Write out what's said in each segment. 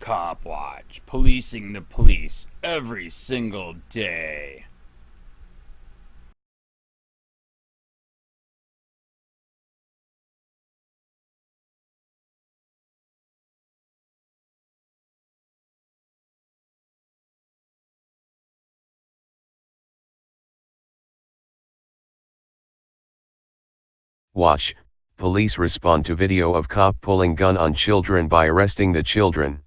Cop Watch, policing the police every single day. Watch, police respond to video of cop pulling gun on children by arresting the children.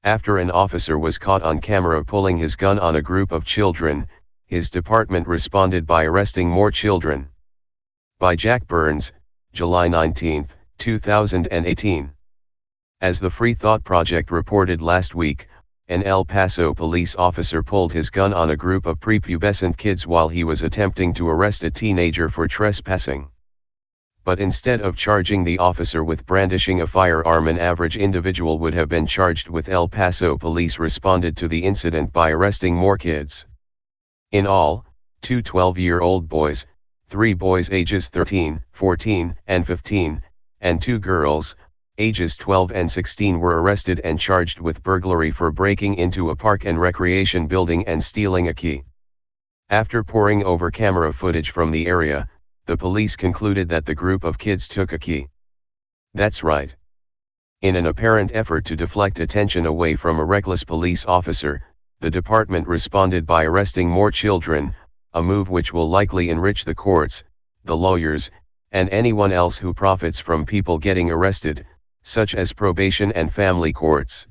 After an officer was caught on camera pulling his gun on a group of children, his department responded by arresting more children. By Jack Burns, July 19, 2018. As the Free Thought Project reported last week, an El Paso police officer pulled his gun on a group of prepubescent kids while he was attempting to arrest a teenager for trespassing. But instead of charging the officer with brandishing a firearm, an average individual would have been charged with. El Paso police responded to the incident by arresting more kids. In all, 2 12-year-old boys, 3 boys ages 13, 14, and 15, and 2 girls, ages 12 and 16 were arrested and charged with burglary for breaking into a park and recreation building and stealing a key. After poring over camera footage from the area, the police concluded that the group of kids took a key. That's right. In an apparent effort to deflect attention away from a reckless police officer, the department responded by arresting more children, a move which will likely enrich the courts, the lawyers, and anyone else who profits from people getting arrested, such as probation and family courts.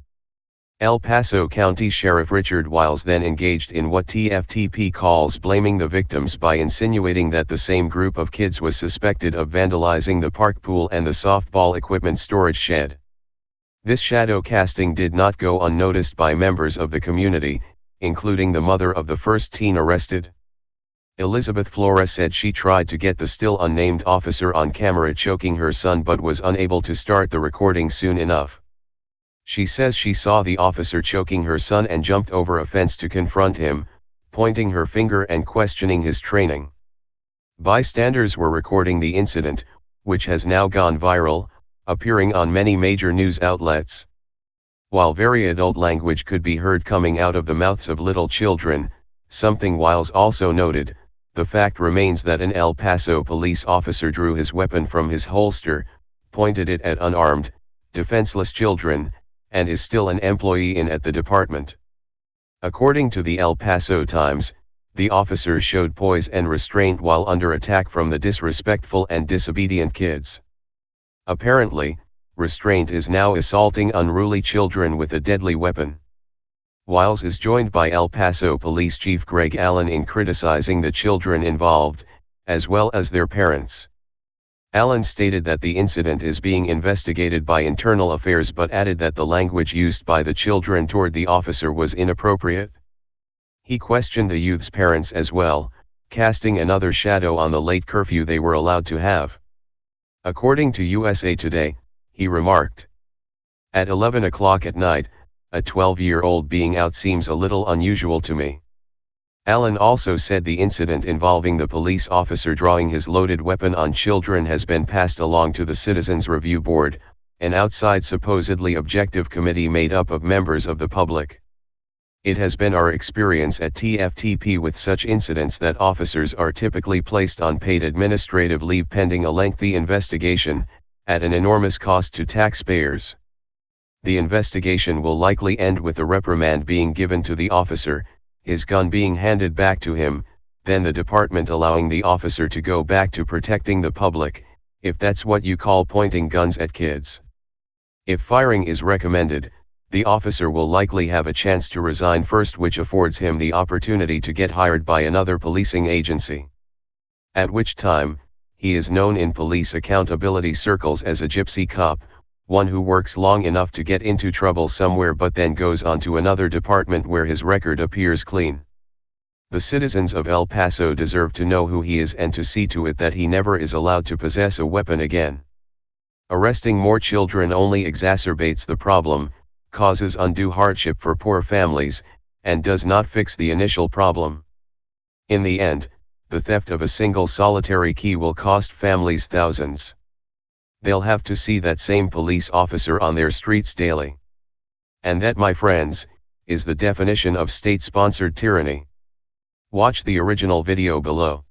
El Paso County Sheriff Richard Wiles then engaged in what TFTP calls blaming the victims by insinuating that the same group of kids was suspected of vandalizing the park pool and the softball equipment storage shed. This shadow casting did not go unnoticed by members of the community, including the mother of the first teen arrested. Elizabeth Flores said she tried to get the still unnamed officer on camera choking her son but was unable to start the recording soon enough. She says she saw the officer choking her son and jumped over a fence to confront him, pointing her finger and questioning his training. Bystanders were recording the incident, which has now gone viral, appearing on many major news outlets. While very adult language could be heard coming out of the mouths of little children, something Wiles also noted, the fact remains that an El Paso police officer drew his weapon from his holster, pointed it at unarmed, defenseless children, and is still an employee at the department. According to the El Paso Times, the officer showed poise and restraint while under attack from the disrespectful and disobedient kids. Apparently, restraint is now assaulting unruly children with a deadly weapon. Wiles is joined by El Paso Police Chief Greg Allen in criticizing the children involved, as well as their parents. Allen stated that the incident is being investigated by Internal Affairs but added that the language used by the children toward the officer was inappropriate. He questioned the youth's parents as well, casting another shadow on the late curfew they were allowed to have. According to USA Today, he remarked, "At 11 o'clock at night, a 12-year-old being out seems a little unusual to me." Allen also said the incident involving the police officer drawing his loaded weapon on children has been passed along to the Citizens Review Board, an outside supposedly objective committee made up of members of the public. "It has been our experience at TFTP with such incidents that officers are typically placed on paid administrative leave pending a lengthy investigation, at an enormous cost to taxpayers. The investigation will likely end with a reprimand being given to the officer, his gun being handed back to him, then the department allowing the officer to go back to protecting the public, if that's what you call pointing guns at kids. If firing is recommended, the officer will likely have a chance to resign first, which affords him the opportunity to get hired by another policing agency. At which time, he is known in police accountability circles as a gypsy cop, one who works long enough to get into trouble somewhere but then goes on to another department where his record appears clean. The citizens of El Paso deserve to know who he is and to see to it that he never is allowed to possess a weapon again. Arresting more children only exacerbates the problem, causes undue hardship for poor families, and does not fix the initial problem. In the end, the theft of a single solitary key will cost families thousands. They'll have to see that same police officer on their streets daily. And that, my friends, is the definition of state-sponsored tyranny. Watch the original video below.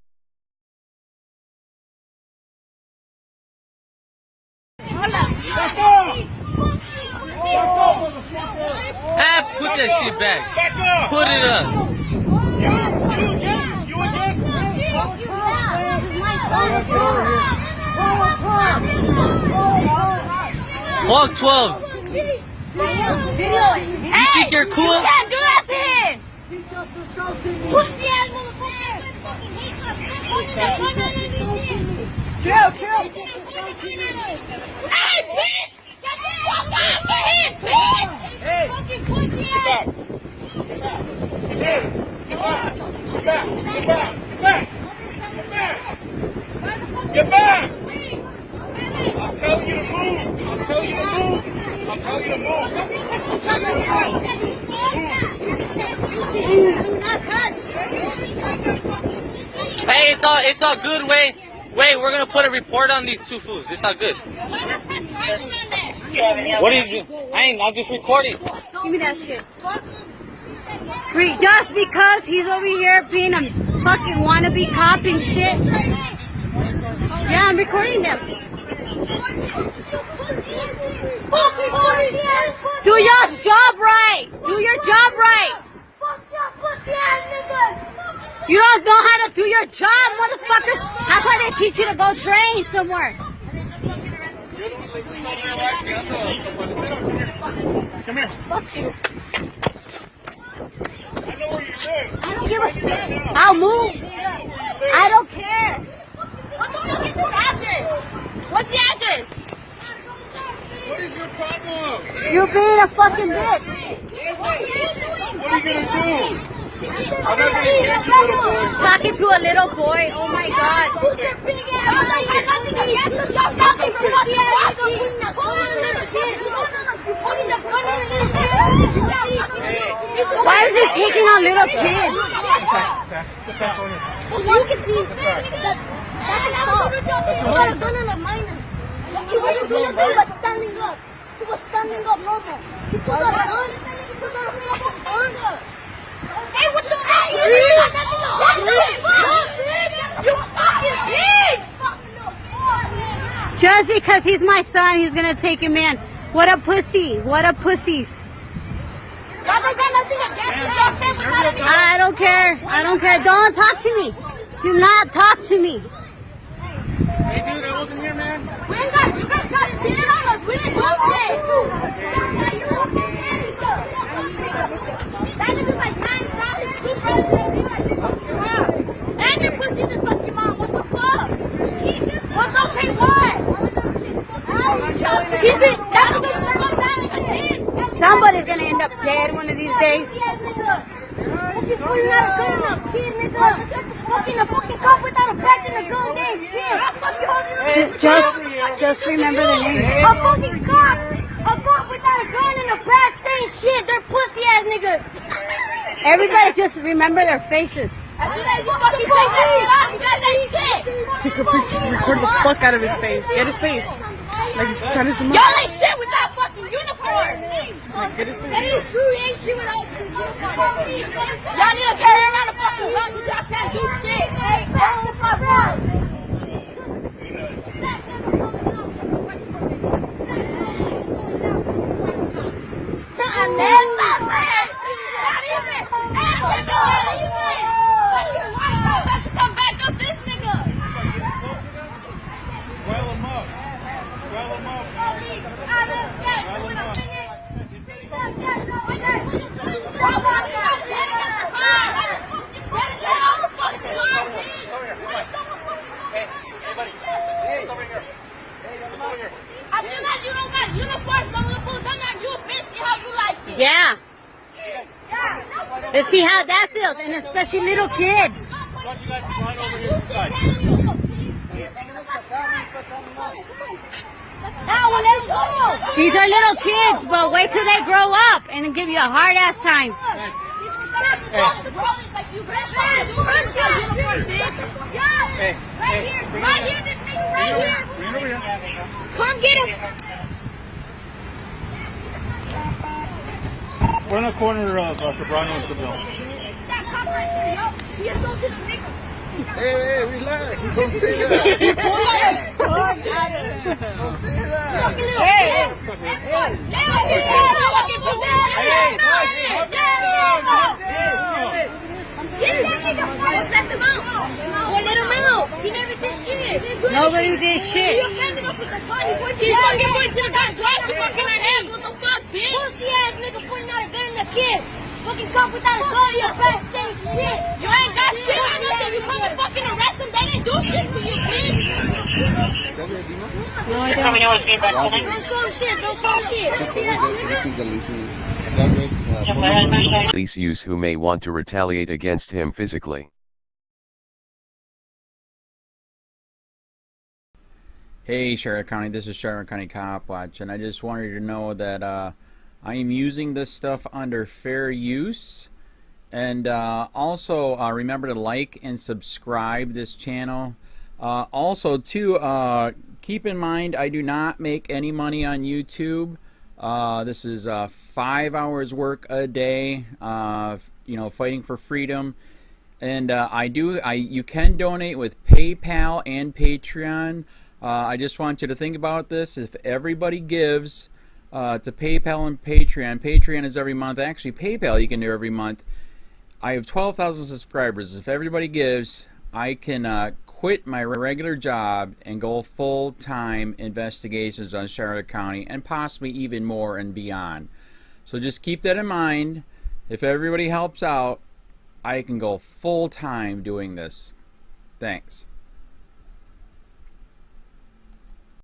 Put that shit back. Put it up. You again? Fuck 12. You think you're cool? You can't do that to him! Pussy ass motherfucker! Chill. Hey, bitch! Get the fuck off of him, bitch! Hey! Fucking pussy ass! Get back! I'm telling you to move! Hey, it's all good. Wait, we're gonna put a report on these two fools. It's all good. What is it? I'm just recording. Give me that shit. Just because he's over here being a fucking wannabe cop and shit. Yeah, I'm recording them. Do your job right. You don't know how to do your job, motherfucker. That's why they teach you to go train somewhere. Come here. Fuck you. I know what you're doing. I don't give a shit. I'll move. I don't care. What the fuck is his address? What's the address? What is your problem? You being a fucking bitch. What are you gonna do? I'm not gonna get you, little boy. Talking to a little boy. Oh my god. Why is he picking on little kids? Sit back on it. He got a gun on a minor. He wasn't doing nothing but standing up. He was standing up normal. He pulled out a gun. He pulled out a gun. Hey, what the fuck? You fucking pig! Just because he's my son, he's gonna take him in. What a pussy. What a pussies. I don't care. Don't talk to me. Do not talk to me. Hey, dude, I wasn't here, man. You guys got shit on us. We didn't do shit. That nigga's like 9 solid, 2 brothers, and you're pushing this fucking mom. What the fuck? What's okay, what? He just Somebody's gonna end up dead one of these days. Fucking pulling out a gun on a kid, nigga. Fucking a fucking cop without a badge and a gun, damn shit. Just remember the name. A fucking cop. A cop without a gun and a badge, they ain't shit. They're pussy ass niggas. Everybody just remember their faces. As soon as you fucking take that shit off, you guys ain't shit. Take a picture, record the fuck out of his face. Get his face. Like he's trying to zoom Y'all out. ain't shit without fucking uniforms. Get his face. That is true, you ain't shit without uniforms. Y'all need to carry around a fucking gun. Y'all can't do shit. Hey, that's the fuck wrong. I'm never first. Not even. Come back up this nigga. Well him up. As soon as you don't got uniforms on the food, then you a bitch. See how you like it. Yeah. Let's see how that feels, and especially little kids. Why don't you guys slide over here to the side? Now let's go. These are little kids, but wait till they grow up and give you a hard ass time. Right here, this nigga right here. Come get him. We're on the corner of Sobrano and Seville. That cop right there, yo. He assaulted a nigga. Hey, relax. Don't say that. Don't say that. Fucking little Hey. Get that nigga first. Let them out. Well, let him out. He never did shit. Nobody did shit. He offended us with the gun. He's fucking pointing to the gun twice to fucking our hands. What the fuck, bitch? Pussy ass nigga pointing out a gun in the kid. Fucking cop without a gun, you fast thing shit. You ain't got shit on nothing. You come and fucking arrest them. They didn't do shit to you, bitch. No, I don't. Don't show shit. Don't show shit. See that nigga? Police use who may want to retaliate against him physically. Hey Charlotte County, this is Charlotte County Cop Watch, and I just wanted you to know that I am using this stuff under fair use. And also remember to like and subscribe this channel. Also too, keep in mind I do not make any money on YouTube. This is 5 hours work a day, you know, fighting for freedom. And you can donate with PayPal and Patreon. I just want you to think about this. If everybody gives to PayPal and Patreon, Patreon is every month. Actually, PayPal you can do every month. I have 12,000 subscribers. If everybody gives, I can quit my regular job and go full-time investigations on Charlotte County and possibly even more and beyond. So just keep that in mind. If everybody helps out, I can go full-time doing this. Thanks.